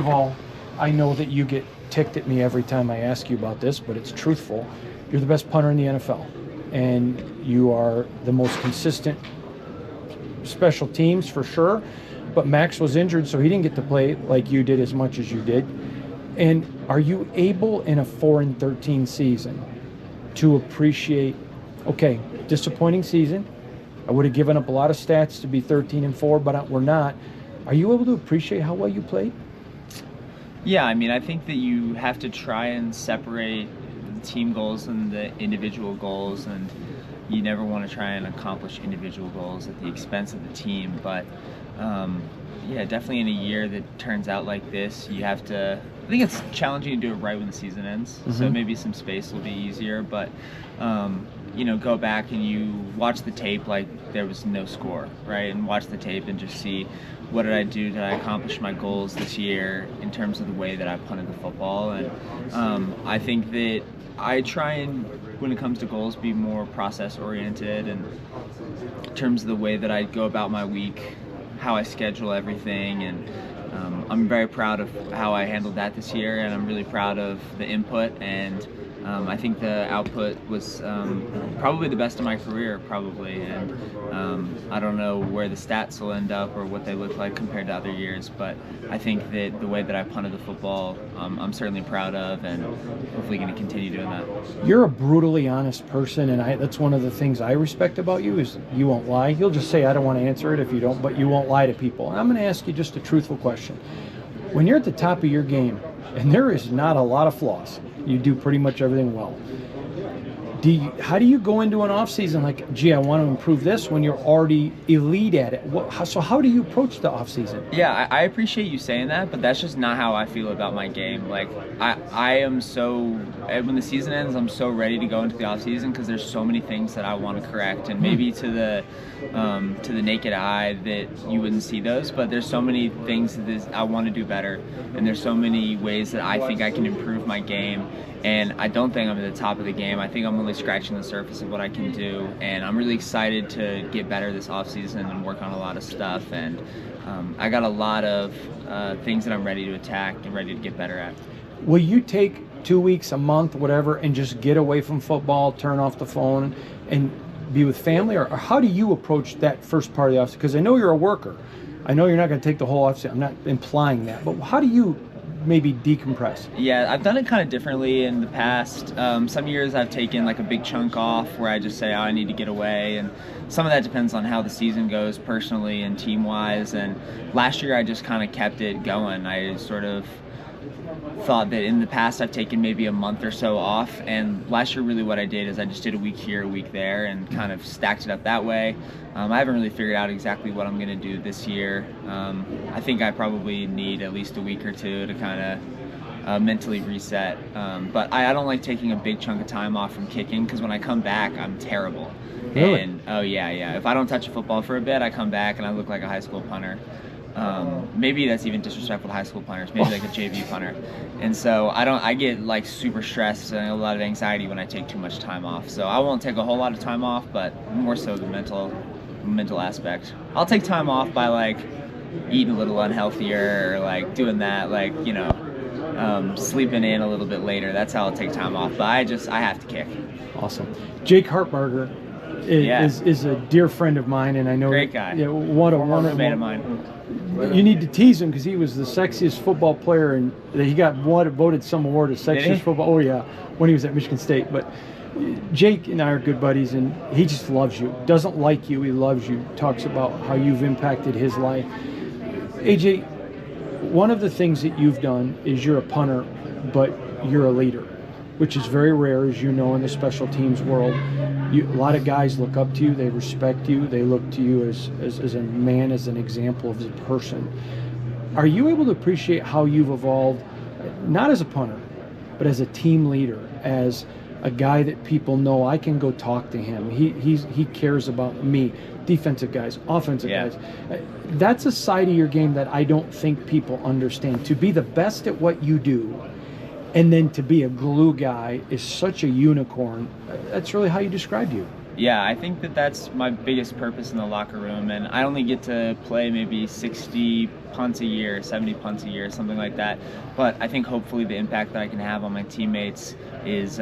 of all, I know that you get ticked at me every time I ask you about this, but it's truthful. You're the best punter in the NFL, and you are the most consistent special teams for sure. But Max was injured, so he didn't get to play like you did as much as you did. And are you able in a 4-13 season to appreciate, okay, disappointing season. I would have given up a lot of stats to be 13-4, but we're not. Are you able to appreciate how well you played? Yeah, I mean, I think that you have to try and separate the team goals and the individual goals, and you never want to try and accomplish individual goals at the expense of the team. But yeah, definitely in a year that turns out like this, you have to. I think it's challenging to do it right when the season ends. Mm-hmm. So maybe some space will be easier, but you know, go back and you watch the tape like there was no score, right? And watch the tape and just see, what did I do? Did I accomplish my goals this year in terms of the way that I punted the football? And I think that I try and, when it comes to goals, be more process oriented, and in terms of the way that I go about my week, how I schedule everything. And I'm very proud of how I handled that this year, and I'm really proud of the input, and I think the output was probably the best of my career, probably, and I don't know where the stats will end up or what they look like compared to other years, but I think that the way that I punted the football, I'm certainly proud of, and hopefully going to continue doing that. You're a brutally honest person, and that's one of the things I respect about you, is you won't lie. You'll just say, I don't want to answer it if you don't, but you won't lie to people. And I'm going to ask you just a truthful question. When you're at the top of your game, and there is not a lot of flaws, you do pretty much everything well. How do you go into an off season like, gee, I want to improve this, when you're already elite at it? So how do you approach the off season? Yeah, I appreciate you saying that, but that's just not how I feel about my game. Like, I am so, when the season ends, I'm so ready to go into the off season because there's so many things that I want to correct, and maybe to the naked eye that you wouldn't see those, but there's so many things that I want to do better, and there's so many ways that I think I can improve my game. And I don't think I'm at the top of the game. I think I'm only scratching the surface of what I can do. And I'm really excited to get better this offseason and work on a lot of stuff. And I got a lot of things that I'm ready to attack and ready to get better at. Will you take 2 weeks, a month, whatever, and just get away from football, turn off the phone, and be with family? Or how do you approach that first part of the offseason? Because I know you're a worker. I know you're not going to take the whole offseason. I'm not implying that. But how do you maybe decompress? Yeah, I've done it kind of differently in the past. Some years I've taken like a big chunk off where I just say, oh, I need to get away, and some of that depends on how the season goes personally and team-wise. And last year I just kind of kept it going. I sort of thought that in the past I've taken maybe a month or so off, and last year really what I did is I just did a week here, a week there, and kind of stacked it up that way. I haven't really figured out exactly what I'm going to do this year. I think I probably need at least a week or two to kind of mentally reset. But I don't like taking a big chunk of time off from kicking, because when I come back, I'm terrible. Really? And oh yeah. If I don't touch a football for a bit, I come back and I look like a high school punter. Maybe that's even disrespectful to high school punters, maybe like a JV punter. And so I get like super stressed and a lot of anxiety when I take too much time off. So I won't take a whole lot of time off, but more so the mental aspect. I'll take time off by like eating a little unhealthier, or like doing that, like, you know, sleeping in a little bit later. That's how I'll take time off. But I have to kick. Awesome. Jake Hartbarger is a dear friend of mine, and I know great guy. Yeah, one of mine. You need to tease him because he was the sexiest football player, and he got voted some award as sexiest football. Oh yeah, when he was at Michigan State. But Jake and I are good buddies, and he just loves you. Doesn't like you, he loves you. Talks about how you've impacted his life. AJ, one of the things that you've done is you're a punter, but you're a leader, which is very rare, as you know, in the special teams world. A lot of guys look up to you, they respect you, they look to you as a man, as an example of a person. Are you able to appreciate how you've evolved, not as a punter, but as a team leader, as a guy that people know I can go talk to him? He cares about me, defensive guys, offensive guys. That's a side of your game that I don't think people understand. To be the best at what you do, and then to be a glue guy, is such a unicorn. That's really how you describe you. Yeah, I think that that's my biggest purpose in the locker room, and I only get to play maybe 60 punts a year, 70 punts a year, something like that. But I think hopefully the impact that I can have on my teammates is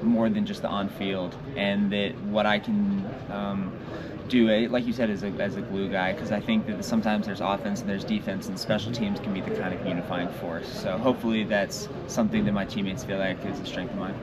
more than just the on-field, and that what I can do, like you said, as a glue guy, because I think that sometimes there's offense and there's defense, and special teams can be the kind of unifying force. So hopefully that's something that my teammates feel like is a strength of mine.